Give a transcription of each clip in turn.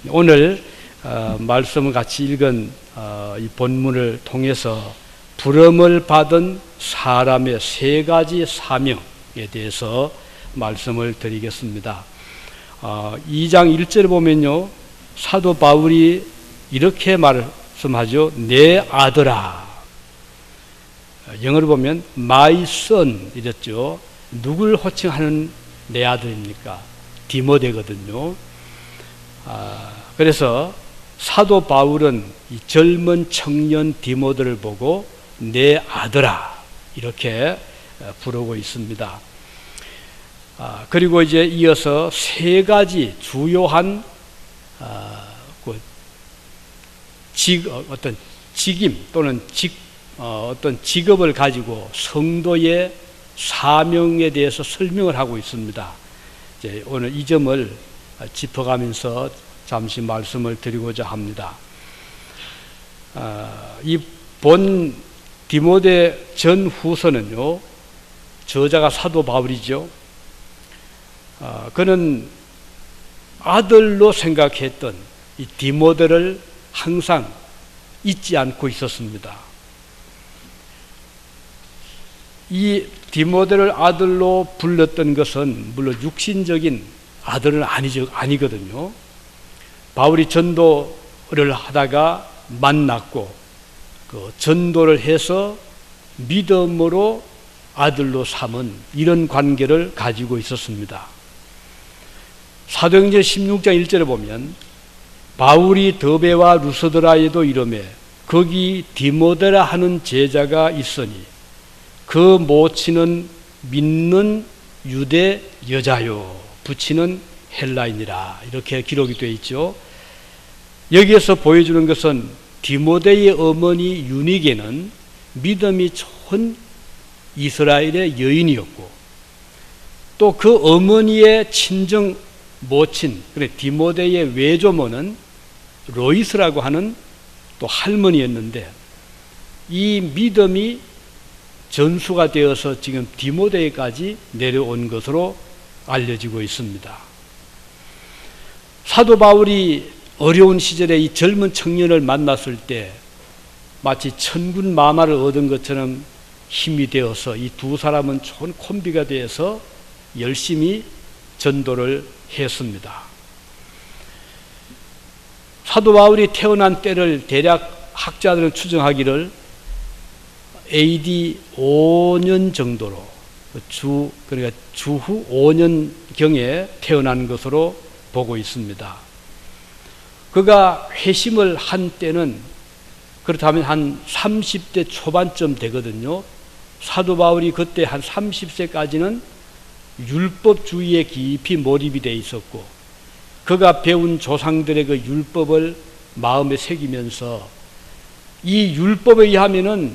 오늘 말씀을 같이 읽은 이 본문을 통해서 부름을 받은 사람의 세 가지 사명에 대해서 말씀을 드리겠습니다. 2장 1절에 보면요, 사도 바울이 이렇게 말씀하죠. 내 아들아. 영어로 보면 my son 이랬죠. 누굴 호칭하는 내 아들입니까? 디모데거든요. 그래서 사도 바울은 이 젊은 청년 디모데를 보고 내 아들아 이렇게 부르고 있습니다. 그리고 이제 이어서 세 가지 주요한 어떤 직임 또는 어떤 직업을 가지고 성도의 사명에 대해서 설명을 하고 있습니다. 이제 오늘 이 점을 짚어가면서 잠시 말씀을 드리고자 합니다. 이 본 디모데 전후서는요, 저자가 사도 바울이죠. 그는 아들로 생각했던 이 디모데를 항상 잊지 않고 있었습니다. 이 디모데를 아들로 불렀던 것은 물론 육신적인 아들은 아니거든요. 바울이 전도를 하다가 만났고 그 전도를 해서 믿음으로 아들로 삼은 이런 관계를 가지고 있었습니다. 사도행전 16장 1절에 보면 바울이 더베와 루스드라에도 이르매 거기 디모데라 하는 제자가 있으니 그 모친은 믿는 유대 여자요 부친은 헬라인이라 이렇게 기록이 되어 있죠. 여기에서 보여주는 것은 디모데의 어머니 유니게는 믿음이 좋은 이스라엘의 여인이었고 또 그 어머니의 친정 모친 디모데의 외조모는 로이스라고 하는 또 할머니였는데 이 믿음이 전수가 되어서 지금 디모데까지 내려온 것으로 알려지고 있습니다. 사도 바울이 어려운 시절에 이 젊은 청년을 만났을 때 마치 천군 만마를 얻은 것처럼 힘이 되어서 이 두 사람은 좋은 콤비가 되어서 열심히 전도를 했습니다. 사도 바울이 태어난 때를 대략 학자들은 추정하기를 AD 5년 정도로 그러니까 주후 5년경에 태어난 것으로 보고 있습니다. 그가 회심을 한 때는 그렇다면 한 30대 초반쯤 되거든요. 사도 바울이 그때 한 30세까지는 율법주의에 깊이 몰입이 되어 있었고 그가 배운 조상들의 그 율법을 마음에 새기면서 이 율법에 의하면은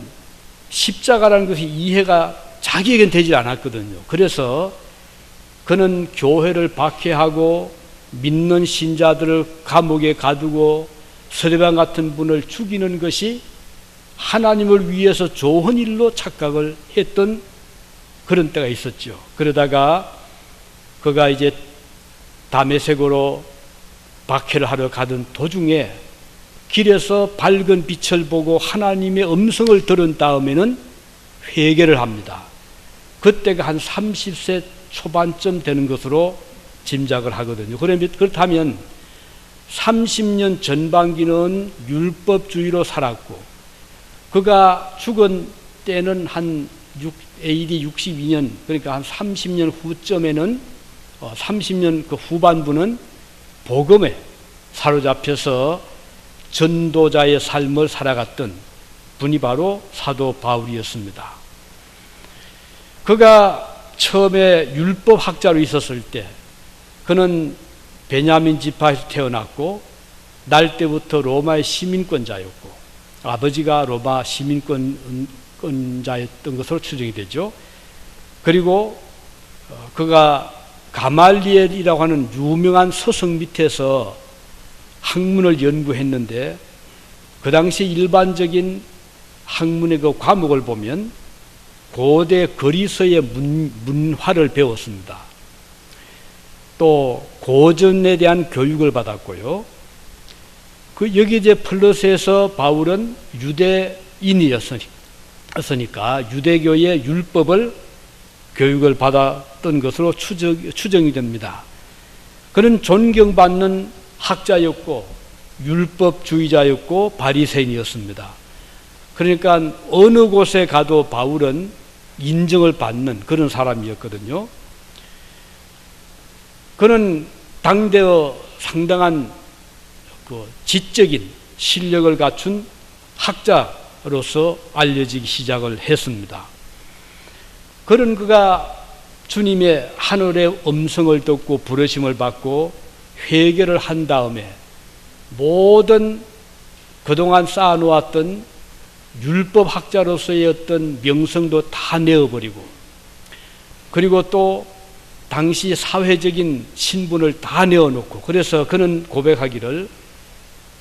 십자가라는 것이 이해가 자기에겐 되지 않았거든요. 그래서 그는 교회를 박해하고 믿는 신자들을 감옥에 가두고 스데반 같은 분을 죽이는 것이 하나님을 위해서 좋은 일로 착각을 했던 그런 때가 있었죠. 그러다가 그가 이제 다메섹으로 박해를 하러 가던 도중에 길에서 밝은 빛을 보고 하나님의 음성을 들은 다음에는 회개를 합니다. 그때가 한 30세 초반쯤 되는 것으로 짐작을 하거든요. 그렇다면 30년 전반기는 율법주의로 살았고 그가 죽은 때는 한 AD 62년 그러니까 한 30년 후쯤에는 30년 그 후반부는 복음에 사로잡혀서 전도자의 삶을 살아갔던 분이 바로 사도 바울이었습니다. 그가 처음에 율법학자로 있었을 때 그는 베냐민 지파에서 태어났고 날 때부터 로마의 시민권자였고 아버지가 로마 시민권자였던 것으로 추정이 되죠. 그리고 그가 가말리엘이라고 하는 유명한 서성 밑에서 학문을 연구했는데 그 당시 일반적인 학문의 그 과목을 보면 고대 그리스의 문화를 배웠습니다. 또 고전에 대한 교육을 받았고요. 여기 이제 플러스에서 바울은 유대인이었으니까 유대교의 율법을 교육을 받았던 것으로 추정이 됩니다. 그는 존경받는 학자였고 율법주의자였고 바리새인이었습니다. 그러니까 어느 곳에 가도 바울은 인정을 받는 그런 사람이었거든요. 그는 당대의 상당한 지적인 실력을 갖춘 학자로서 알려지기 시작을 했습니다. 그런 그가 주님의 하늘의 음성을 듣고 부르심을 받고 회개를 한 다음에 모든 그동안 쌓아놓았던 율법학자로서의 어떤 명성도 다 내어버리고, 그리고 또 당시 사회적인 신분을 다 내어놓고, 그래서 그는 고백하기를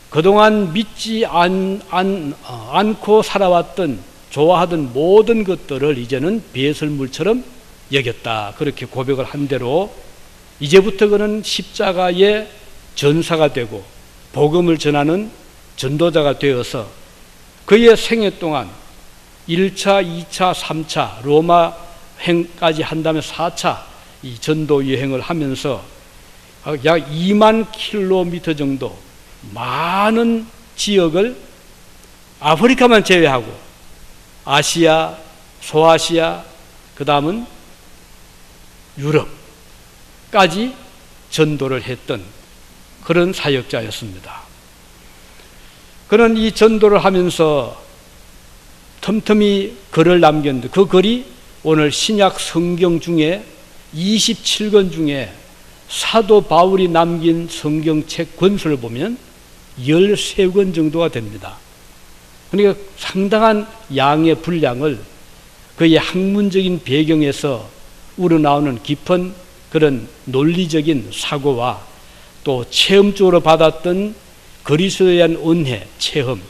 그동안 믿지 않고 살아왔던 좋아하던 모든 것들을 이제는 배설물처럼 여겼다. 그렇게 고백을 한 대로 이제부터 그는 십자가의 전사가 되고 복음을 전하는 전도자가 되어서 그의 생애 동안 1차, 2차, 3차 로마 행까지 한다면 4차 이 전도 여행을 하면서 약 2만 킬로미터 정도 많은 지역을 아프리카만 제외하고 아시아, 소아시아, 그 다음은 유럽까지 전도를 했던 그런 사역자였습니다. 그는 이 전도를 하면서 틈틈이 글을 남겼는데 그 글이 오늘 신약 성경 중에 27권 중에 사도 바울이 남긴 성경책 권수를 보면 13권 정도가 됩니다. 그러니까 상당한 양의 분량을 그의 학문적인 배경에서 우러나오는 깊은 그런 논리적인 사고와 또 체험적으로 받았던 그리스도에 대한 은혜, 체험,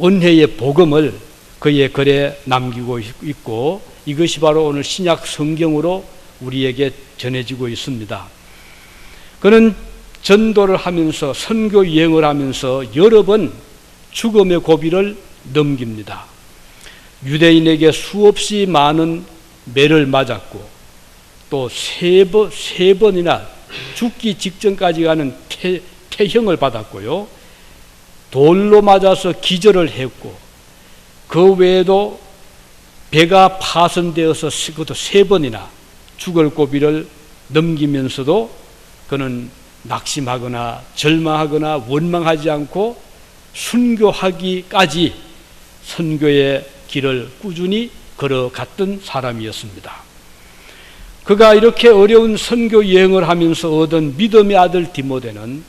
은혜의 복음을 그의 글에 남기고 있고, 이것이 바로 오늘 신약 성경으로 우리에게 전해지고 있습니다. 그는 전도를 하면서 선교 여행을 하면서 여러 번 죽음의 고비를 넘깁니다. 유대인에게 수없이 많은 매를 맞았고 또 세 번이나 죽기 직전까지 가는 태형을 받았고요. 돌로 맞아서 기절을 했고 그 외에도 배가 파손되어서 그것도 3번이나 죽을 고비를 넘기면서도 그는 낙심하거나 절망하거나 원망하지 않고 순교하기까지 선교의 길을 꾸준히 걸어갔던 사람이었습니다. 그가 이렇게 어려운 선교 여행을 하면서 얻은 믿음의 아들 디모데는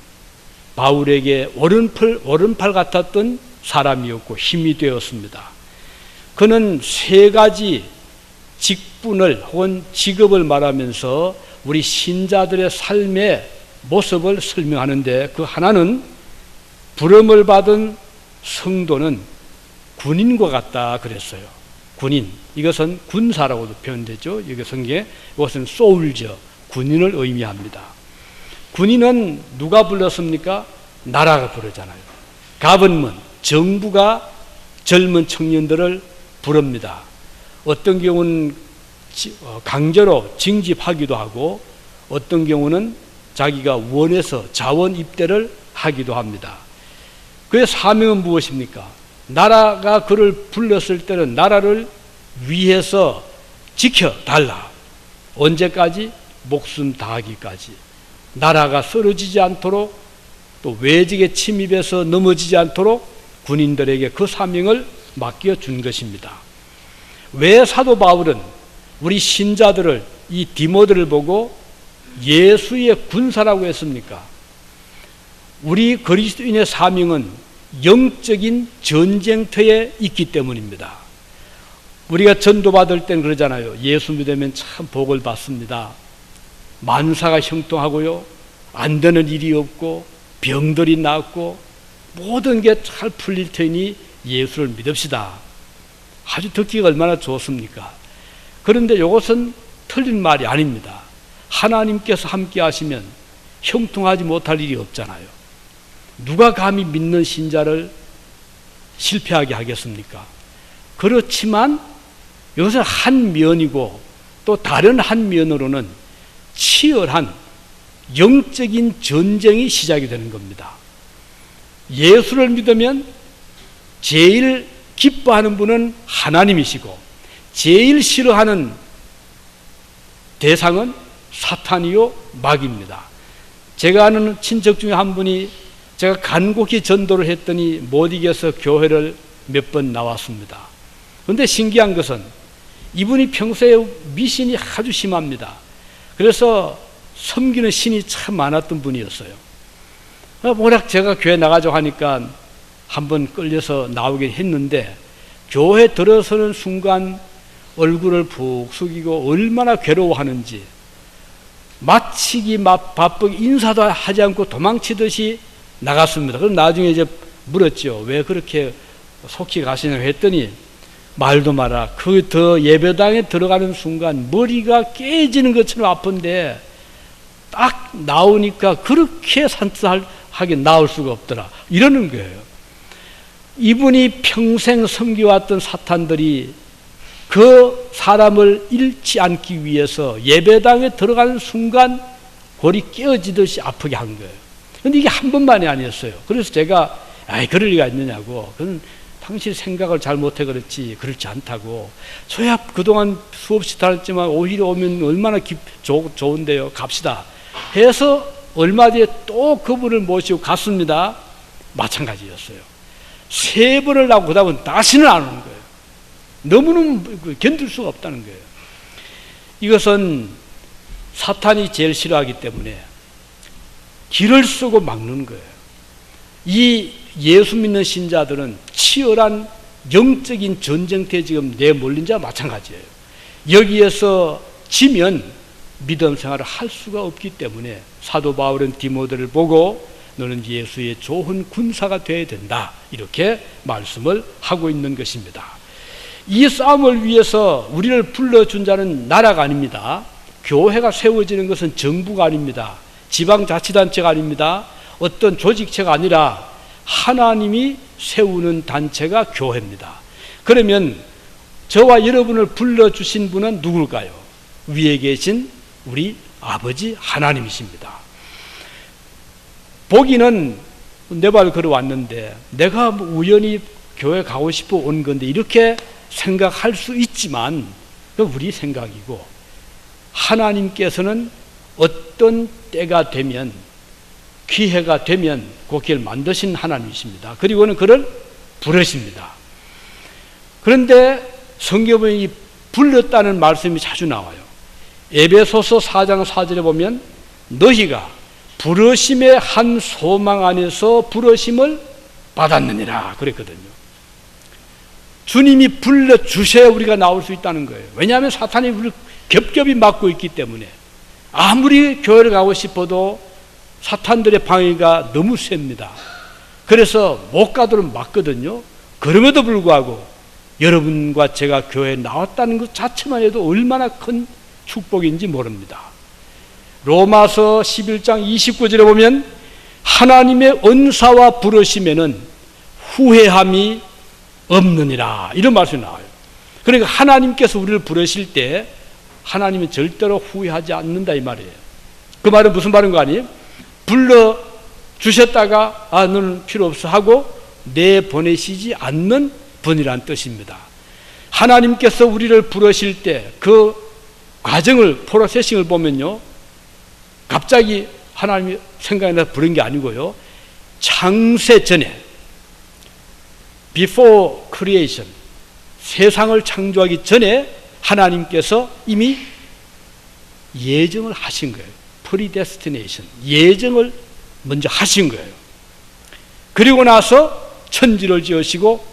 바울에게 오른팔 같았던 사람이었고 힘이 되었습니다. 그는 3가지 직분을 혹은 직업을 말하면서 우리 신자들의 삶의 모습을 설명하는데, 그 하나는 부름을 받은 성도는 군인과 같다 그랬어요. 군인, 이것은 군사라고도 표현되죠. 여기 성경에 이것은 소울저, 군인을 의미합니다. 군인은 누가 불렀습니까? 나라가 부르잖아요. 가버먼트, 정부가 젊은 청년들을 부릅니다. 어떤 경우는 강제로 징집하기도 하고 어떤 경우는 자기가 원해서 자원 입대를 하기도 합니다. 그의 사명은 무엇입니까? 나라가 그를 불렀을 때는 나라를 위해서 지켜달라. 언제까지? 목숨 다하기까지. 나라가 쓰러지지 않도록 또 외적의 침입에서 넘어지지 않도록 군인들에게 그 사명을 맡겨준 것입니다. 왜 사도 바울은 우리 신자들을, 이 디모데를 보고 예수의 군사라고 했습니까? 우리 그리스도인의 사명은 영적인 전쟁터에 있기 때문입니다. 우리가 전도받을 땐 그러잖아요. 예수 믿으면 참 복을 받습니다. 만사가 형통하고요, 안 되는 일이 없고 병들이 낫고 모든 게 잘 풀릴 테니 예수를 믿읍시다. 아주 듣기가 얼마나 좋습니까? 그런데 이것은 틀린 말이 아닙니다. 하나님께서 함께 하시면 형통하지 못할 일이 없잖아요. 누가 감히 믿는 신자를 실패하게 하겠습니까? 그렇지만 이것은 한 면이고 또 다른 한 면으로는 치열한 영적인 전쟁이 시작이 되는 겁니다. 예수를 믿으면 제일 기뻐하는 분은 하나님이시고 제일 싫어하는 대상은 사탄이요 마귀입니다. 제가 아는 친척 중에 한 분이 제가 간곡히 전도를 했더니 못 이겨서 교회를 몇 번 나왔습니다. 그런데 신기한 것은 이분이 평소에 미신이 아주 심합니다. 그래서 섬기는 신이 참 많았던 분이었어요. 워낙 제가 교회 나가자고 하니까 한번 끌려서 나오긴 했는데 교회 들어서는 순간 얼굴을 푹 숙이고 얼마나 괴로워하는지 마치기 바쁘게 인사도 하지 않고 도망치듯이 나갔습니다. 그럼 나중에 이제 물었죠. 왜 그렇게 속히 가시냐고 했더니 말도 마라. 그 더 예배당에 들어가는 순간 머리가 깨지는 것처럼 아픈데 딱 나오니까 그렇게 산뜻하게 나올 수가 없더라. 이러는 거예요. 이분이 평생 섬겨왔던 사탄들이 그 사람을 잃지 않기 위해서 예배당에 들어가는 순간 골이 깨어지듯이 아프게 한 거예요. 그런데 이게 한 번만이 아니었어요. 그래서 제가 그럴 리가 있느냐고. 그건 당신 생각을 잘못해 그렇지 그렇지 않다고. 저야 그동안 수없이 다녔지만 오히려 오면 얼마나 좋은데요. 갑시다 해서 얼마 뒤에 또 그분을 모시고 갔습니다. 마찬가지였어요. 3번을 나고 그 다음은 다시는 안 오는 거예요. 너무는 견딜 수가 없다는 거예요. 이것은 사탄이 제일 싫어하기 때문에 길을 쓰고 막는 거예요. 이 예수 믿는 신자들은 치열한 영적인 전쟁터에 지금 내몰린 자와 마찬가지예요. 여기에서 지면 믿음 생활을 할 수가 없기 때문에 사도 바울은 디모데를 보고 너는 예수의 좋은 군사가 되어야 된다 이렇게 말씀을 하고 있는 것입니다. 이 싸움을 위해서 우리를 불러준 자는 나라가 아닙니다. 교회가 세워지는 것은 정부가 아닙니다. 지방자치단체가 아닙니다. 어떤 조직체가 아니라 하나님이 세우는 단체가 교회입니다. 그러면 저와 여러분을 불러주신 분은 누굴까요? 위에 계신 우리 아버지 하나님이십니다. 보기는 내 발 걸어왔는데 내가 우연히 교회 가고 싶어 온 건데 이렇게 생각할 수 있지만 그건 우리 생각이고 하나님께서는 어떤 때가 되면 기회가 되면 그 길을 만드신 하나님이십니다. 그리고는 그를 부르십니다. 그런데 성경에 이 불렀다는 말씀이 자주 나와요. 에베소서 4장 4절에 보면 너희가 부르심의 한 소망 안에서 부르심을 받았느니라 그랬거든요. 주님이 불러주셔야 우리가 나올 수 있다는 거예요. 왜냐하면 사탄이 우리를 겹겹이 막고 있기 때문에 아무리 교회를 가고 싶어도 사탄들의 방해가 너무 셉니다. 그래서 못 가도록 막거든요. 그럼에도 불구하고 여러분과 제가 교회에 나왔다는 것 자체만 해도 얼마나 큰 축복인지 모릅니다. 로마서 11장 29절에 보면 하나님의 은사와 부르심에는 후회함이 없느니라 이런 말씀이 나와요. 그러니까 하나님께서 우리를 부르실 때 하나님은 절대로 후회하지 않는다 이 말이에요. 그 말은 무슨 말인 거 아니에요? 불러주셨다가 너는 필요 없어 하고 내보내시지 않는 분이란 뜻입니다. 하나님께서 우리를 부르실 때 그 과정을 프로세싱을 보면요 갑자기 하나님이 생각이 나서 부른 게 아니고요 창세 전에 before creation 세상을 창조하기 전에 하나님께서 이미 예정을 하신 거예요. predestination 예정을 먼저 하신 거예요. 그리고 나서 천지를 지으시고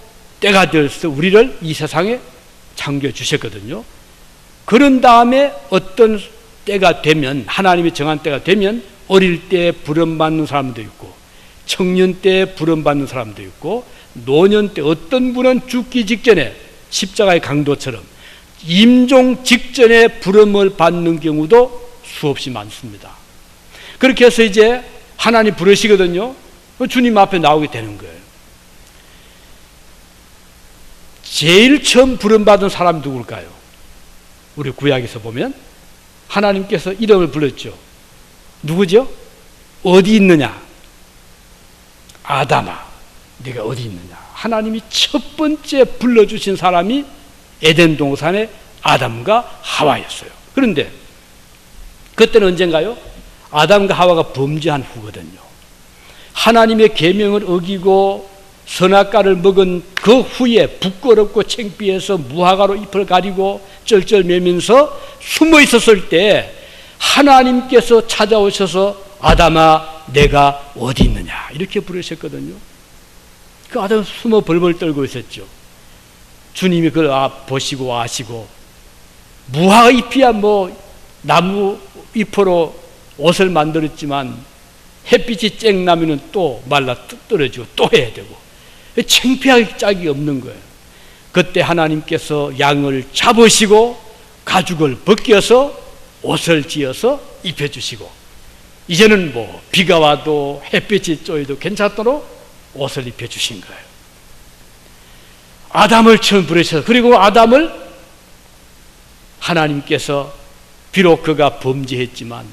때가 되어서 우리를 이 세상에 창조해 주셨거든요. 그런 다음에 어떤 때가 되면 하나님이 정한 때가 되면 어릴 때 부름받는 사람도 있고 청년 때 부름받는 사람도 있고 노년 때 어떤 분은 죽기 직전에 십자가의 강도처럼 임종 직전에 부름을 받는 경우도 수없이 많습니다. 그렇게 해서 이제 하나님 부르시거든요. 주님 앞에 나오게 되는 거예요. 제일 처음 부름받은 사람이 누굴까요? 우리 구약에서 보면 하나님께서 이름을 불렀죠. 누구죠? 어디 있느냐? 아담아, 네가 어디 있느냐? 하나님이 첫 번째 불러주신 사람이 에덴 동산의 아담과 하와였어요. 그런데 그때는 언젠가요? 아담과 하와가 범죄한 후거든요. 하나님의 계명을 어기고 선악과를 먹은 그 후에 부끄럽고 창피해서 무화과로 잎을 가리고 쩔쩔매면서 숨어 있었을 때 하나님께서 찾아오셔서 아담아 내가 어디 있느냐 이렇게 부르셨거든요. 그 아담은 숨어 벌벌 떨고 있었죠. 주님이 그걸 보시고 아시고 무화과 잎이야 뭐 나무 잎으로 옷을 만들었지만 햇빛이 쨍 나면 또 말라 떨어지고 또 해야 되고 창피할 짝이 없는 거예요. 그때 하나님께서 양을 잡으시고 가죽을 벗겨서 옷을 지어서 입혀주시고 이제는 뭐 비가 와도 햇빛이 쬐어도 괜찮도록 옷을 입혀주신 거예요. 아담을 처음 부르셔서 그리고 아담을 하나님께서 비록 그가 범죄했지만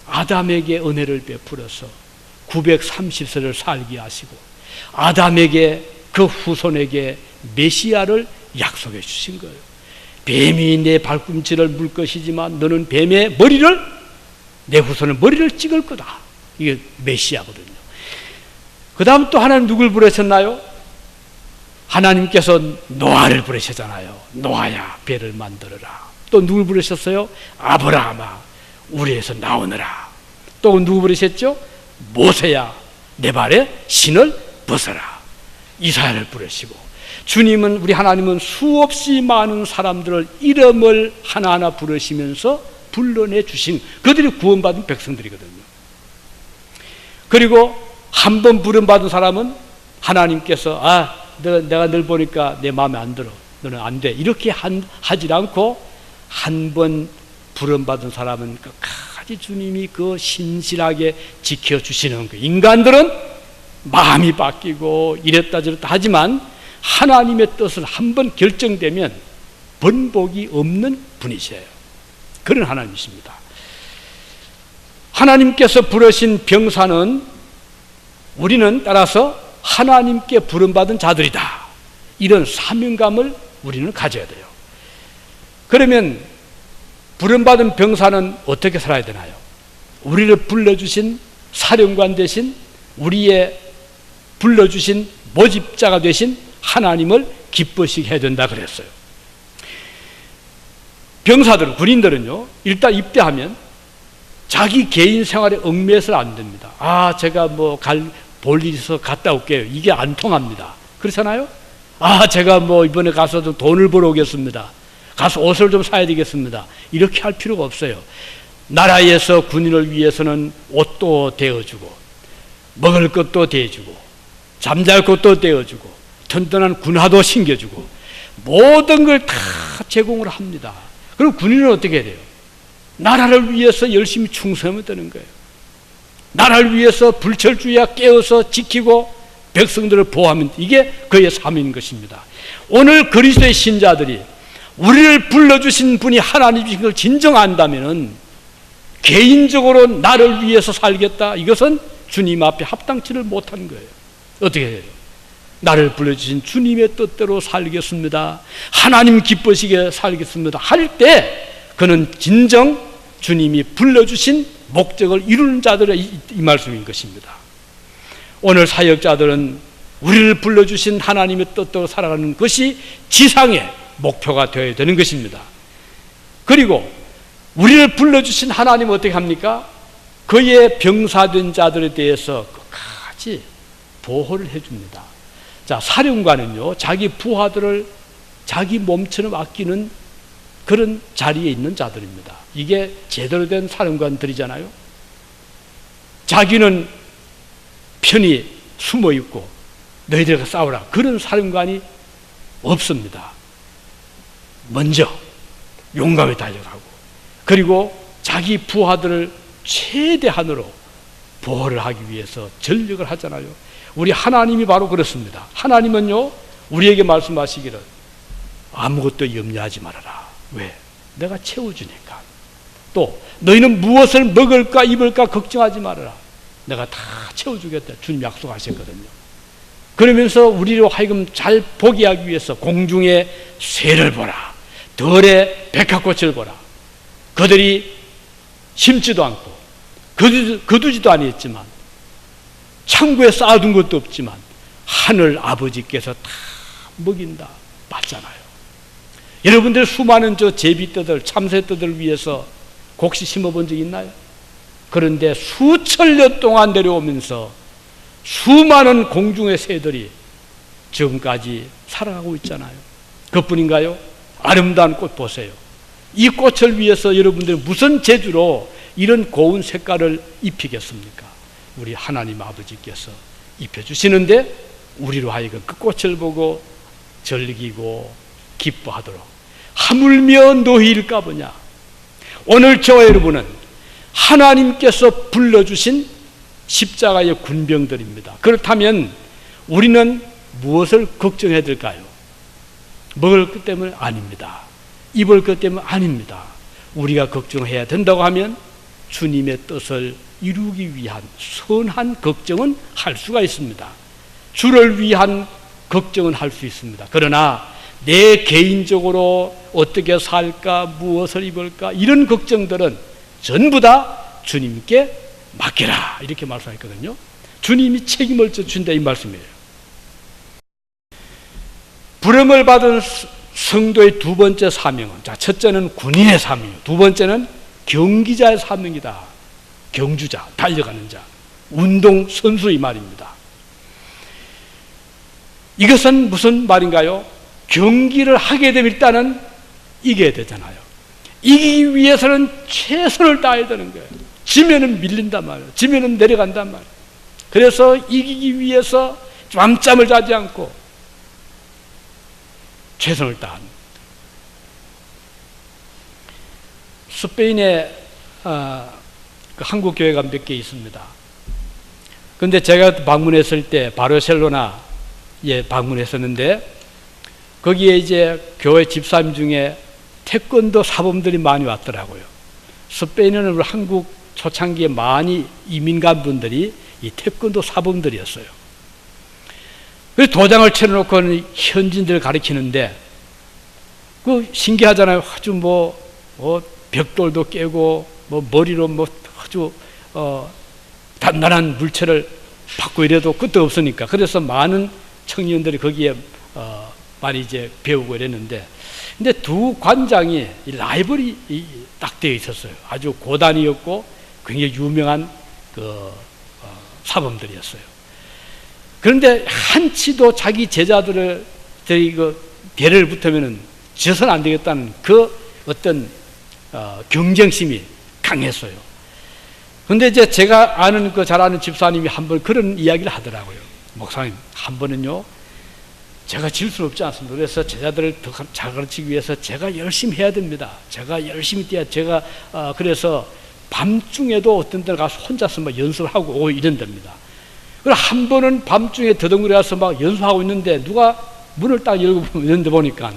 아담에게 은혜를 베풀어서 930세를 살게 하시고 아담에게 그 후손에게 메시아를 약속해 주신 거예요. 뱀이 내 발꿈치를 물 것이지만 너는 뱀의 머리를 내 후손의 머리를 찍을 거다. 이게 메시아거든요. 그 다음 또 하나님 누굴 부르셨나요? 하나님께서 노아를 부르셨잖아요. 노아야 배를 만들어라. 또 누굴 부르셨어요? 아브라함아 우리에서 나오너라. 또 누구 부르셨죠? 모세야 내 발에 신을 벗어라. 이사야를 부르시고 주님은 우리 하나님은 수없이 많은 사람들을 이름을 하나하나 부르시면서 불러내 주신 그들이 구원받은 백성들이거든요. 그리고 한 번 부름받은 사람은 하나님께서 내가 널 보니까 내 마음에 안 들어 너는 안 돼 이렇게 하지 않고 한 번 부름받은 사람은 끝까지 주님이 그 신실하게 지켜주시는 거예요. 인간들은 마음이 바뀌고 이랬다 저랬다 하지만 하나님의 뜻을 한 번 결정되면 번복이 없는 분이세요. 그런 하나님이십니다. 하나님께서 부르신 병사는 우리는 따라서 하나님께 부름받은 자들이다. 이런 사명감을 우리는 가져야 돼요. 그러면 부름받은 병사는 어떻게 살아야 되나요? 우리를 불러주신 사령관 대신 우리의 불러주신 모집자가 되신 하나님을 기쁘시게 해야 된다 그랬어요. 병사들은 군인들은요 일단 입대하면 자기 개인 생활에 얽매여서 안 됩니다. 제가 뭐 볼 일 있어서 갔다 올게요. 이게 안 통합니다. 그렇잖아요? 제가 뭐 이번에 가서 좀 돈을 벌어 오겠습니다. 가서 옷을 좀 사야 되겠습니다. 이렇게 할 필요가 없어요. 나라에서 군인을 위해서는 옷도 대어주고 먹을 것도 대주고 잠잘 곳도 대어주고 튼튼한 군화도 챙겨주고 모든 걸 다 제공을 합니다. 그럼 군인은 어떻게 해야 돼요? 나라를 위해서 열심히 충성하면 되는 거예요. 나라를 위해서 불철주야 깨어서 지키고 백성들을 보호하면 이게 그의 삶인 것입니다. 오늘 그리스도의 신자들이 우리를 불러주신 분이 하나님이신 걸 진정 안다면 개인적으로 나를 위해서 살겠다 이것은 주님 앞에 합당치를 못한 거예요. 어떻게 해요? 나를 불러주신 주님의 뜻대로 살겠습니다. 하나님 기쁘시게 살겠습니다. 할 때 그는 진정 주님이 불러주신 목적을 이루는 자들의 이 말씀인 것입니다. 오늘 사역자들은 우리를 불러주신 하나님의 뜻대로 살아가는 것이 지상의 목표가 되어야 되는 것입니다. 그리고 우리를 불러주신 하나님은 어떻게 합니까? 그의 병사된 자들에 대해서 끝까지 보호를 해줍니다. 자, 사령관은요 자기 부하들을 자기 몸처럼 아끼는 그런 자리에 있는 자들입니다. 이게 제대로 된 사령관들이잖아요. 자기는 편히 숨어 있고 너희들과 싸우라 그런 사령관이 없습니다. 먼저 용감히 달려가고 그리고 자기 부하들을 최대한으로 보호를 하기 위해서 전력을 하잖아요. 우리 하나님이 바로 그렇습니다. 하나님은요, 우리에게 말씀하시기를 아무것도 염려하지 말아라. 왜? 내가 채워주니까. 또 너희는 무엇을 먹을까 입을까 걱정하지 말아라. 내가 다 채워주겠다. 주님 약속하셨거든요. 그러면서 우리로 하여금 잘 보게 하기 위해서 공중의 새를 보라. 들의 백합꽃을 보라. 그들이 심지도 않고 거두지도 아니했지만 창고에 쌓아둔 것도 없지만 하늘 아버지께서 다 먹인다. 맞잖아요. 여러분들 수많은 제비떼들, 참새떼들을 위해서 곡식 심어본 적 있나요? 그런데 수천 년 동안 내려오면서 수많은 공중의 새들이 지금까지 살아가고 있잖아요. 그뿐인가요? 아름다운 꽃 보세요. 이 꽃을 위해서 여러분들이 무슨 재주로 이런 고운 색깔을 입히겠습니까? 우리 하나님 아버지께서 입혀주시는데 우리로 하여금 그 꽃을 보고 즐기고 기뻐하도록 하물며 너희일까 보냐. 오늘 저와 여러분은 하나님께서 불러주신 십자가의 군병들입니다. 그렇다면 우리는 무엇을 걱정해야 될까요? 먹을 것 때문에 아닙니다. 입을 것 때문에 아닙니다. 우리가 걱정해야 된다고 하면 주님의 뜻을 이루기 위한 선한 걱정은 할 수가 있습니다. 주를 위한 걱정은 할 수 있습니다. 그러나 내 개인적으로 어떻게 살까, 무엇을 입을까, 이런 걱정들은 전부 다 주님께 맡겨라. 이렇게 말씀했거든요. 주님이 책임을 져준다 이 말씀이에요. 부름을 받은 성도의 두 번째 사명은, 자, 첫째는 군인의 사명이요. 두 번째는 경기자의 사명이다. 경주자, 달려가는 자, 운동선수 이 말입니다. 이것은 무슨 말인가요? 경기를 하게 되면 일단은 이겨야 되잖아요. 이기기 위해서는 최선을 다해야 되는 거예요. 지면은 밀린단 말이에요. 지면은 내려간단 말이에요. 그래서 이기기 위해서 밤잠을 자지 않고 최선을 다합니다. 스페인에 그 한국 교회가 몇 개 있습니다. 그런데 제가 방문했을 때 바르셀로나에 방문했었는데 거기에 이제 교회 집사님 중에 태권도 사범들이 많이 왔더라고요. 스페인에는 한국 초창기에 많이 이민 간 분들이 이 태권도 사범들이었어요. 그래서 도장을 쳐놓고 현지인들을 가르치는데 그 신기하잖아요. 아주 벽돌도 깨고 머리로 아주 단단한 물체를 받고 이래도 끝도 없으니까 그래서 많은 청년들이 거기에 많이 이제 배우고 이랬는데 근데 두 관장이 라이벌이 딱 되어 있었어요. 아주 고단이었고 굉장히 유명한 사범들이었어요. 그런데 한치도 자기 제자들을 대를 붙으면은 져서는 안 되겠다는 그 어떤 경쟁심이 강했어요. 그런데 이제 제가 아는 잘 아는 집사님이 한 번 그런 이야기를 하더라고요. 목사님, 한 번은요, 제가 질 수는 없지 않습니다. 그래서 제자들을 더 잘 가르치기 위해서 제가 열심히 해야 됩니다. 제가 열심히 뛰어야, 그래서 밤중에도 어떤 데 가서 혼자서 막 연습을 하고 오고 이런답니다. 그리고 한 번은 밤중에 더덩거려서 막 연습하고 있는데 누가 문을 딱 열고 있는데 보니까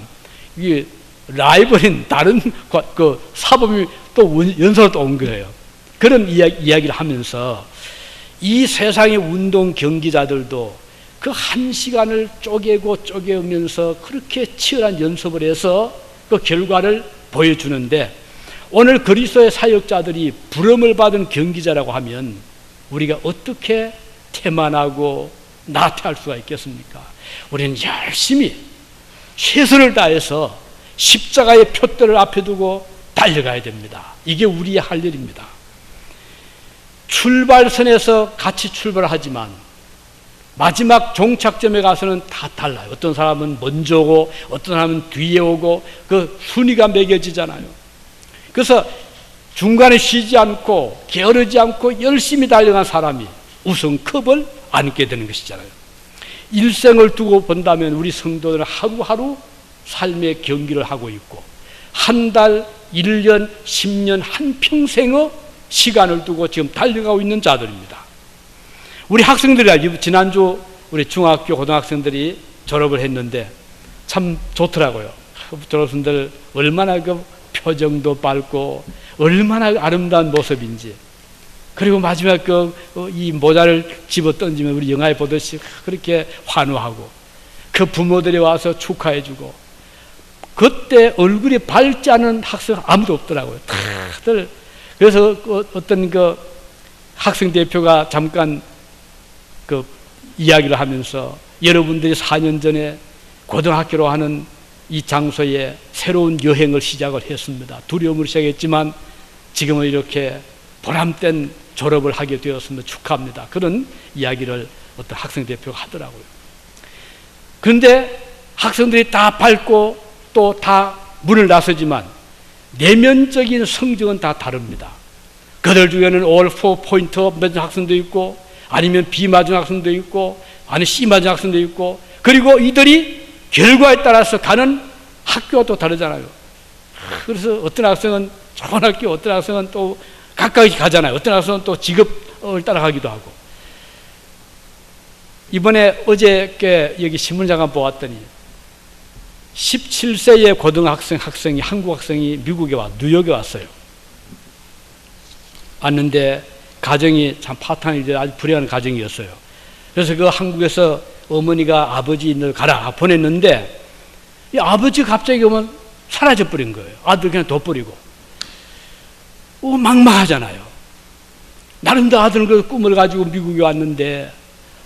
이게 라이벌인 다른 그 사범이 또 연설을 또 온 거예요. 그런 이야기를 하면서 이 세상의 운동 경기자들도 그 한 시간을 쪼개면서 그렇게 치열한 연습을 해서 그 결과를 보여주는데 오늘 그리스도의 사역자들이 부름을 받은 경기자라고 하면 우리가 어떻게 태만하고 나태할 수가 있겠습니까? 우리는 열심히 최선을 다해서 십자가의 표대를 앞에 두고 달려가야 됩니다. 이게 우리의 할 일입니다. 출발선에서 같이 출발하지만 마지막 종착점에 가서는 다 달라요. 어떤 사람은 먼저 오고 어떤 사람은 뒤에 오고 그 순위가 매겨지잖아요. 그래서 중간에 쉬지 않고 게으르지 않고 열심히 달려간 사람이 우승컵을 안게 되는 것이잖아요. 일생을 두고 본다면 우리 성도들은 하루하루 삶의 경기를 하고 있고 한 달, 1년, 10년, 한평생의 시간을 두고 지금 달려가고 있는 자들입니다. 우리 학생들이 지난주 우리 중학교 고등학생들이 졸업을 했는데 참 좋더라고요. 졸업생들 얼마나 그 표정도 밝고 얼마나 아름다운 모습인지. 그리고 마지막 이 모자를 집어 던지면 우리 영화에 보듯이 그렇게 환호하고 그 부모들이 와서 축하해주고, 그때 얼굴이 밝지 않은 학생 아무도 없더라고요. 다들. 그래서 어떤 그 학생 대표가 잠깐 그 이야기를 하면서 여러분들이 4년 전에 고등학교로 하는 이 장소에 새로운 여행을 시작을 했습니다. 두려움을 시작했지만 지금은 이렇게 보람된 졸업을 하게 되었습니다. 축하합니다. 그런 이야기를 어떤 학생 대표가 하더라고요. 그런데 학생들이 다 밝고 또 다 문을 나서지만 내면적인 성적은 다 다릅니다. 그들 중에는 all 4포인트 맞은 학생도 있고, 아니면 B 맞은 학생도 있고, 아니면 C 맞은 학생도 있고, 그리고 이들이 결과에 따라서 가는 학교가 또 다르잖아요. 그래서 어떤 학생은 좋은 학교, 어떤 학생은 또 가까이 가잖아요. 어떤 학생은 또 직업을 따라가기도 하고. 이번에 어저께 여기 신문 잠깐 보았더니 17세의 고등학생이 한국 학생이 미국에 뉴욕에 왔어요. 왔는데 가정이 참 파탄이 아주 불행한 가정이었어요. 그래서 그 한국에서 어머니가 아버지 있는 가라 보냈는데 이 아버지 갑자기 오면 사라져 버린 거예요. 아들 그냥 둬버리고. 막막하잖아요. 나름대로 아들은 그 꿈을 가지고 미국에 왔는데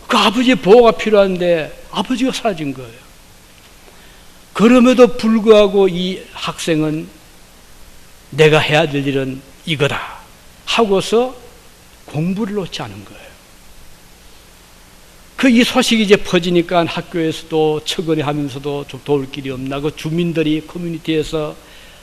그 아버지의 보호가 필요한데 아버지가 사라진 거예요. 그럼에도 불구하고 이 학생은 내가 해야 될 일은 이거다 하고서 공부를 놓지 않은 거예요. 이 소식이 이제 퍼지니까 학교에서도 척언이 하면서도 좀 도울 길이 없나, 그 주민들이 커뮤니티에서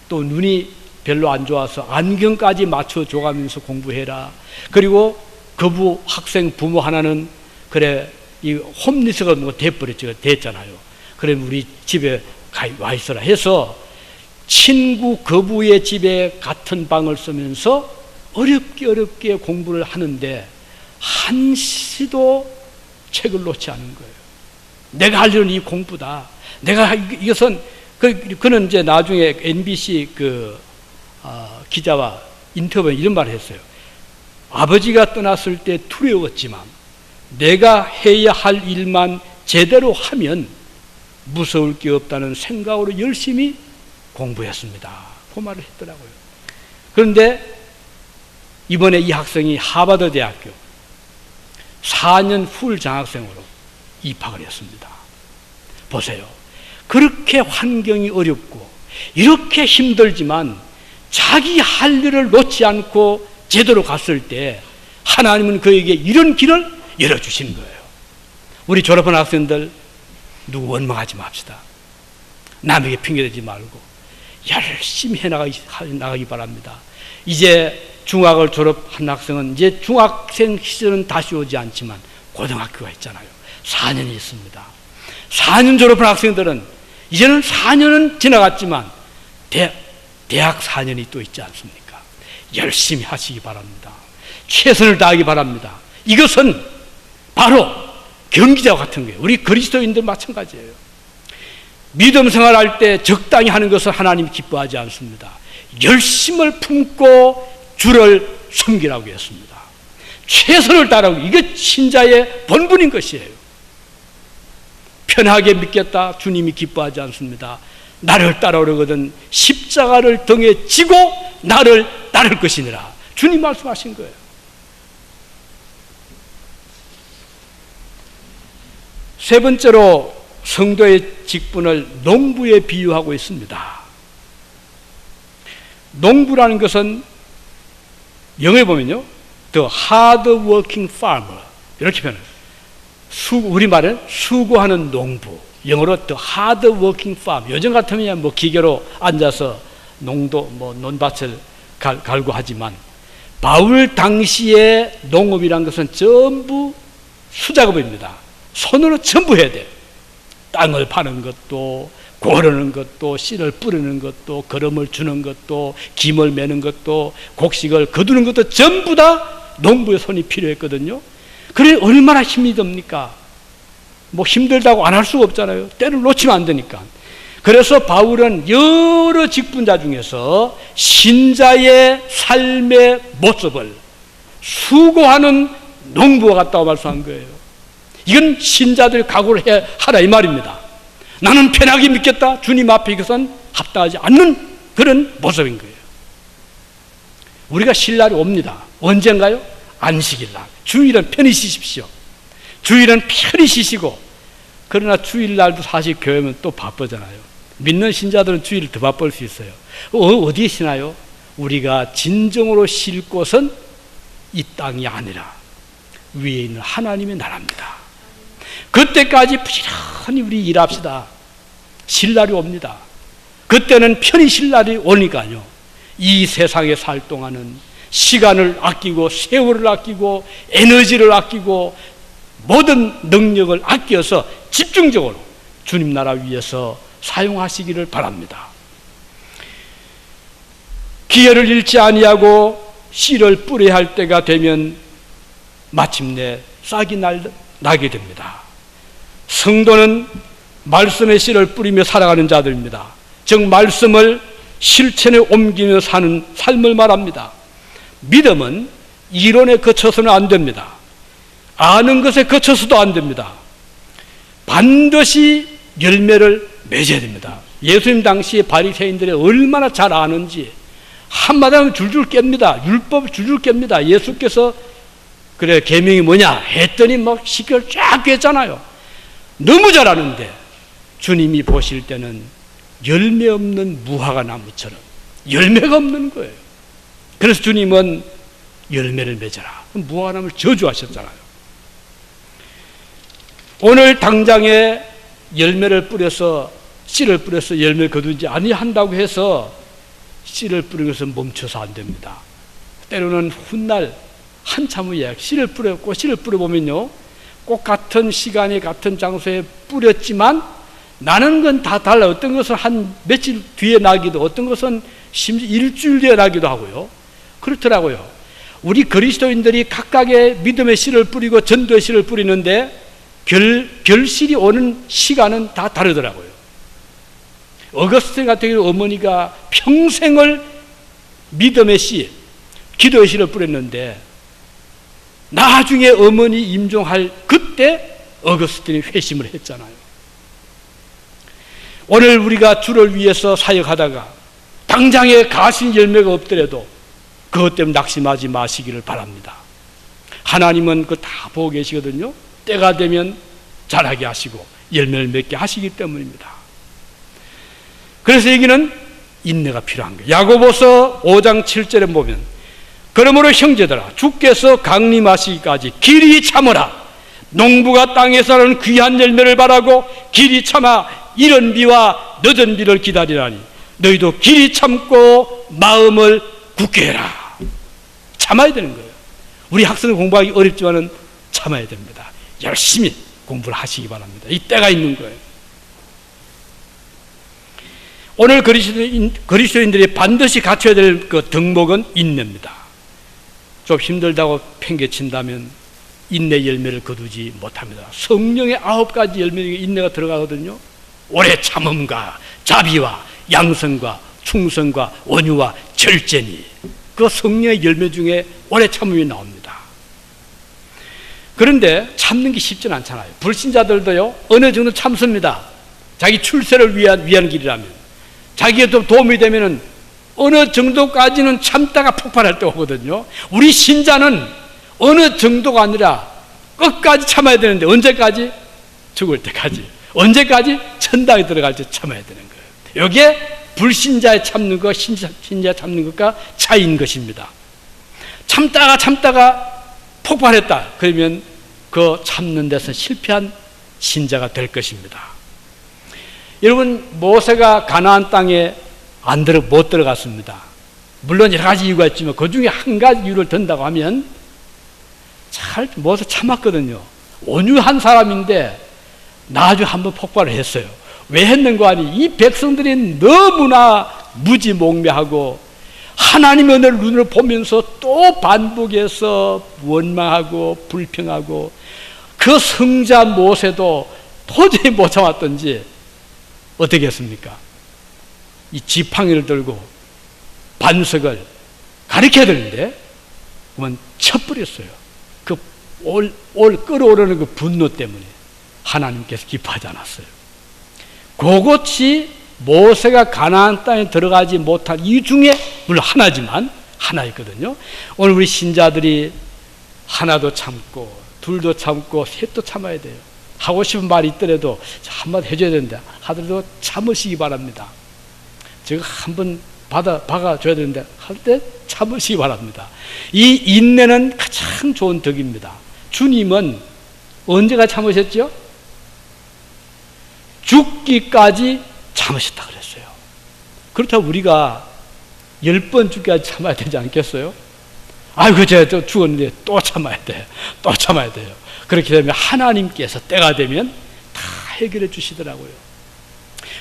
또 눈이 별로 안 좋아서 안경까지 맞춰줘가면서 공부해라. 그리고 그 학생 부모 하나는 그래 이 홈리스가 됐잖아요. 그래 우리 집에 와 있어라 해서 친구 거부의 집에 같은 방을 쓰면서 어렵게 공부를 하는데 한시도 책을 놓지 않은 거예요. 내가 할 일은 이 공부다. 내가 이것은 그는 이제 나중에 NBC 기자와 인터뷰에 이런 말을 했어요. 아버지가 떠났을 때 두려웠지만 내가 해야 할 일만 제대로 하면 무서울 게 없다는 생각으로 열심히 공부했습니다. 그 말을 했더라고요. 그런데 이번에 이 학생이 하버드 대학교 4년 풀 장학생으로 입학을 했습니다. 보세요. 그렇게 환경이 어렵고 이렇게 힘들지만 자기 할 일을 놓지 않고 제대로 갔을 때 하나님은 그에게 이런 길을 열어주신 거예요. 우리 졸업한 학생들 누구 원망하지 맙시다. 남에게 핑계대지 말고 열심히 해나가기 바랍니다. 이제 중학을 졸업한 학생은 이제 중학생 시절은 다시 오지 않지만 고등학교가 있잖아요. 4년이 있습니다. 4년 졸업한 학생들은 이제는 4년은 지나갔지만 대학 4년이 또 있지 않습니까? 열심히 하시기 바랍니다. 최선을 다하기 바랍니다. 이것은 바로 경기자와 같은 거예요. 우리 그리스도인들 마찬가지예요. 믿음 생활할 때 적당히 하는 것을 하나님 기뻐하지 않습니다. 열심을 품고 주를 섬기라고 했습니다. 최선을 다하라고. 이게 신자의 본분인 것이에요. 편하게 믿겠다. 주님이 기뻐하지 않습니다. 나를 따라오려거든 십자가를 등에 지고 나를 따를 것이니라. 주님 말씀하신 거예요. 세 번째로 성도의 직분을 농부에 비유하고 있습니다. 농부라는 것은 영어에 보면요, the hard working farmer 이렇게 표현해요. 우리말은 수고하는 농부, 영어로 the hard working farm. 요즘 같으면 기계로 앉아서 논밭을 갈고 하지만 바울 당시의 농업이란 것은 전부 수작업입니다. 손으로 전부 해야 돼. 땅을 파는 것도, 고르는 것도, 씨를 뿌리는 것도, 거름을 주는 것도, 김을 매는 것도, 곡식을 거두는 것도 전부 다 농부의 손이 필요했거든요. 그래 얼마나 힘이 듭니까? 뭐 힘들다고 안 할 수가 없잖아요. 때를 놓치면 안 되니까. 그래서 바울은 여러 직분자 중에서 신자의 삶의 모습을 수고하는 농부와 같다고 말씀한 거예요. 이건 신자들 각오를 하라 이 말입니다. 나는 편하게 믿겠다. 주님 앞에 이것은 합당하지 않는 그런 모습인 거예요. 우리가 쉴 날이 옵니다. 언젠가요? 안식일날. 주일은 편히 쉬십시오. 주일은 편히 쉬시고, 그러나 주일날도 사실 교회면 또 바쁘잖아요. 믿는 신자들은 주일을 더 바쁠 수 있어요. 어디에 쉬나요? 우리가 진정으로 쉴 곳은 이 땅이 아니라 위에 있는 하나님의 나라입니다. 그때까지 부지런히 우리 일합시다. 쉴 날이 옵니다. 그때는 편히 쉴 날이 오니까요. 이 세상에 살 동안은 시간을 아끼고 세월을 아끼고 에너지를 아끼고 모든 능력을 아껴서 집중적으로 주님 나라 위해서 사용하시기를 바랍니다. 기회를 잃지 아니하고 씨를 뿌려야 할 때가 되면 마침내 싹이 나게 됩니다. 성도는 말씀의 씨를 뿌리며 살아가는 자들입니다. 즉 말씀을 실천에 옮기며 사는 삶을 말합니다. 믿음은 이론에 거쳐서는 안 됩니다. 아는 것에 거쳐서도 안 됩니다. 반드시 열매를 맺어야 됩니다. 예수님 당시에 바리새인들이 얼마나 잘 아는지 한마디 하면 줄줄 깹니다. 율법 줄줄 깹니다. 예수께서 그래 계명이 뭐냐 했더니 막 시결 쫙 꿰잖아요. 너무 잘 아는데 주님이 보실 때는 열매 없는 무화과 나무처럼 열매가 없는 거예요. 그래서 주님은 열매를 맺어라. 무화과 나무를 저주하셨잖아요. 오늘 당장에 열매를 뿌려서 씨를 뿌려서 열매를 거두지 아니한다고 해서 씨를 뿌리는 것은 멈춰서 안 됩니다. 때로는 훗날 한참 후에 씨를 뿌렸고 씨를 뿌려보면요 꼭 같은 시간에 같은 장소에 뿌렸지만 나는 건 다 달라요. 어떤 것은 한 며칠 뒤에 나기도 어떤 것은 심지어 일주일 뒤에 나기도 하고요. 그렇더라고요. 우리 그리스도인들이 각각의 믿음의 씨를 뿌리고 전도의 씨를 뿌리는데 결실이 오는 시간은 다 다르더라고요. 어거스틴 같은 경우 어머니가 평생을 믿음의 씨, 기도의 씨를 뿌렸는데 나중에 어머니 임종할 그때 어거스틴이 회심을 했잖아요. 오늘 우리가 주를 위해서 사역하다가 당장에 가신 열매가 없더라도 그것 때문에 낙심하지 마시기를 바랍니다. 하나님은 그거 다 보고 계시거든요. 때가 되면 자라게 하시고 열매를 맺게 하시기 때문입니다. 그래서 여기는 인내가 필요한 거예요. 야고보서 5장 7절에 보면 그러므로 형제들아 주께서 강림하시기까지 길이 참으라. 농부가 땅에서 나는 귀한 열매를 바라고 길이 참아 이른 비와 늦은 비를 기다리라니 너희도 길이 참고 마음을 굳게 해라. 참아야 되는 거예요. 우리 학생들 공부하기 어렵지만은 참아야 됩니다. 열심히 공부를 하시기 바랍니다. 이 때가 있는 거예요. 오늘 그리스도인들이 반드시 갖춰야 될 그 덕목은 인내입니다. 좀 힘들다고 팽개친다면 인내 열매를 거두지 못합니다. 성령의 9가지 열매 중에 인내가 들어가거든요. 오래 참음과 자비와 양성과 충성과 온유와 절제니 그 성령의 열매 중에 오래 참음이 나옵니다. 그런데 참는 게 쉽지는 않잖아요. 불신자들도요 어느 정도 참습니다. 자기 출세를 위한 길이라면 자기에 좀 도움이 되면은 어느 정도까지는 참다가 폭발할 때가 오거든요. 우리 신자는 어느 정도가 아니라 끝까지 참아야 되는데 언제까지? 죽을 때까지. 언제까지? 천당에 들어갈 때 참아야 되는 거예요. 여기에 불신자의 참는 것, 신자 참는 것과 차이인 것입니다. 참다가 폭발했다. 그러면 그 참는 데서 실패한 신자가 될 것입니다. 여러분 모세가 가나안 땅에 못 들어갔습니다. 물론 여러 가지 이유가 있지만 그 중에 한 가지 이유를 든다고 하면 모세 참았거든요. 온유한 사람인데 나중에 한번 폭발을 했어요. 왜 했는가 하니 이 백성들이 너무나 무지몽매하고 하나님의 은혜를 눈으로 보면서 또 반복해서 원망하고 불평하고 그 성자 모세도 도저히 못 참았던지 어떻게 했습니까? 이 지팡이를 들고 반석을 가리켜야 되는데 그만 쳐버렸어요. 그 끌어오르는 그 분노 때문에 하나님께서 기뻐하지 않았어요. 그것이 모세가 가나안 땅에 들어가지 못한 이유 중에 물론 하나였거든요. 오늘 우리 신자들이 하나도 참고 둘도 참고 셋도 참아야 돼요. 하고 싶은 말이 있더라도 한마디 해줘야 되는데 하더라도 참으시기 바랍니다. 제가 한번 박아줘야 되는데 할 때 참으시기 바랍니다. 이 인내는 가장 좋은 덕입니다. 주님은 언제가 참으셨죠? 죽기까지 참으셨다 그랬어요. 그렇다고 우리가 10번 죽기까지 참아야 되지 않겠어요? 아이고 제가 또 죽었는데 또 참아야 돼요. 또 참아야 돼요. 그렇게 되면 하나님께서 때가 되면 다 해결해 주시더라고요.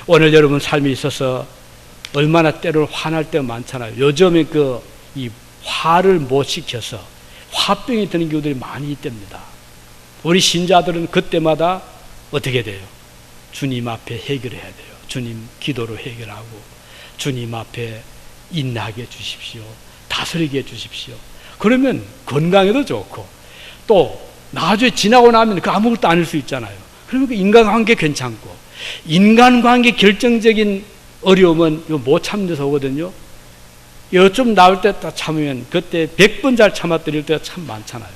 오늘 여러분 삶에 있어서 얼마나 때로는 화날 때가 많잖아요. 요즘에 이 화를 못 식혀서 화병이 드는 경우들이 많이 있답니다. 우리 신자들은 그때마다 어떻게 돼요? 주님 앞에 해결해야 돼요. 주님 기도로 해결하고 주님 앞에 인내하게 해주십시오. 다스리게 해주십시오. 그러면 건강에도 좋고 또 나중에 지나고 나면 그 아무것도 아닐 수 있잖아요. 그러면 그 인간관계 괜찮고 인간관계 결정적인 어려움은 못 참는 오거든요. 이거 좀 나올 때 딱 참으면 그때 100번 잘 참았더니 때가 참 많잖아요.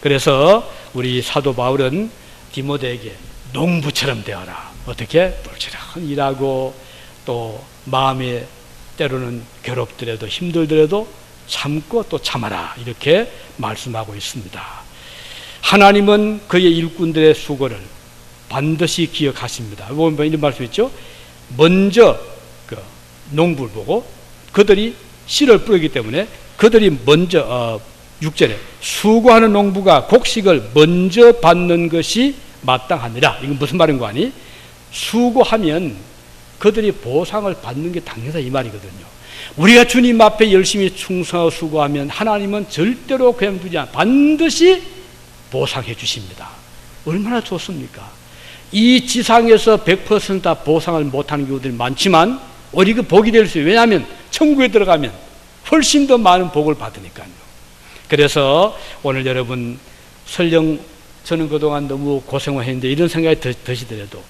그래서 우리 사도 바울은 디모데에게 농부처럼 되어라. 어떻게? 똘똘히 일하고 또 마음에 때로는 괴롭더라도 힘들더라도 참고 또 참아라. 이렇게 말씀하고 있습니다. 하나님은 그의 일꾼들의 수고를 반드시 기억하십니다. 보면 이런 말씀 있죠. 먼저 그 농부를 보고 그들이 씨를 뿌리기 때문에 그들이 먼저 6절에 수고하는 농부가 곡식을 먼저 받는 것이 마땅하니라. 이건 무슨 말인 거 아니? 수고하면 그들이 보상을 받는 게 당연하다 이 말이거든요. 우리가 주님 앞에 열심히 충성하고 수고하면 하나님은 절대로 그냥 두지 않아 반드시 보상해 주십니다. 얼마나 좋습니까? 이 지상에서 100% 다 보상을 못하는 경우들이 많지만 우리 그 복이 될 수 있어요. 왜냐하면 천국에 들어가면 훨씬 더 많은 복을 받으니까요. 그래서 오늘 여러분 설령 저는 그동안 너무 고생을 했는데 이런 생각이 드시더라도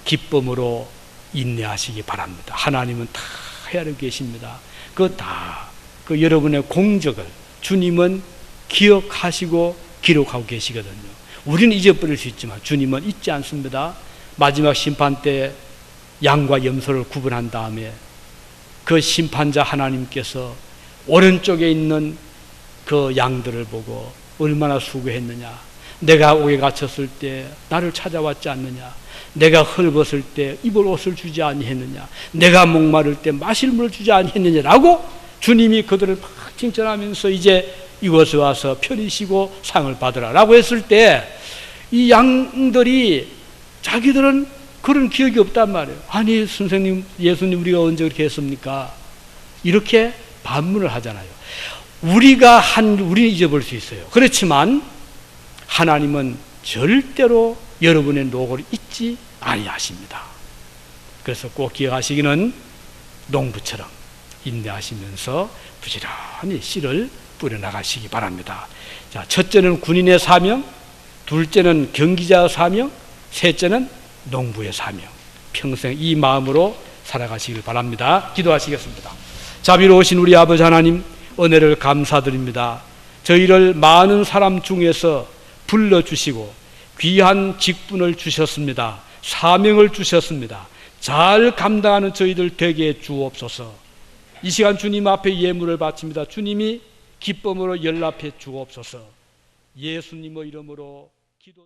기쁨으로 인내하시기 바랍니다. 하나님은 다 헤아리고 계십니다. 그 여러분의 공적을 주님은 기억하시고 기록하고 계시거든요. 우리는 잊어버릴 수 있지만 주님은 잊지 않습니다. 마지막 심판 때 양과 염소를 구분한 다음에 그 심판자 하나님께서 오른쪽에 있는 그 양들을 보고 얼마나 수고했느냐. 내가 옥에 갇혔을 때 나를 찾아왔지 않느냐. 내가 헐벗을 때 입을 옷을 주지 아니했느냐. 내가 목마를 때 마실 물을 주지 아니했느냐라고 주님이 그들을 막 칭찬하면서 이제 이곳에 와서 편히 쉬고 상을 받으라라고 했을 때 이 양들이 자기들은 그런 기억이 없단 말이에요. 아니 선생님 예수님 우리가 언제 그렇게 했습니까? 이렇게 반문을 하잖아요. 우리는 잊어버릴 수 있어요. 그렇지만 하나님은 절대로 여러분의 노고를 잊지 아니하십니다. 그래서 꼭 기억하시기는 농부처럼 인내하시면서 부지런히 씨를 뿌려나가시기 바랍니다. 자, 첫째는 군인의 사명, 둘째는 경기자의 사명, 셋째는 농부의 사명. 평생 이 마음으로 살아가시길 바랍니다. 기도하시겠습니다. 자비로우신 우리 아버지 하나님, 은혜를 감사드립니다. 저희를 많은 사람 중에서 불러주시고 귀한 직분을 주셨습니다. 사명을 주셨습니다. 잘 감당하는 저희들 되게 해 주옵소서. 이 시간 주님 앞에 예물을 바칩니다. 주님이 기쁨으로 연락해 주옵소서. 예수님의 이름으로 기도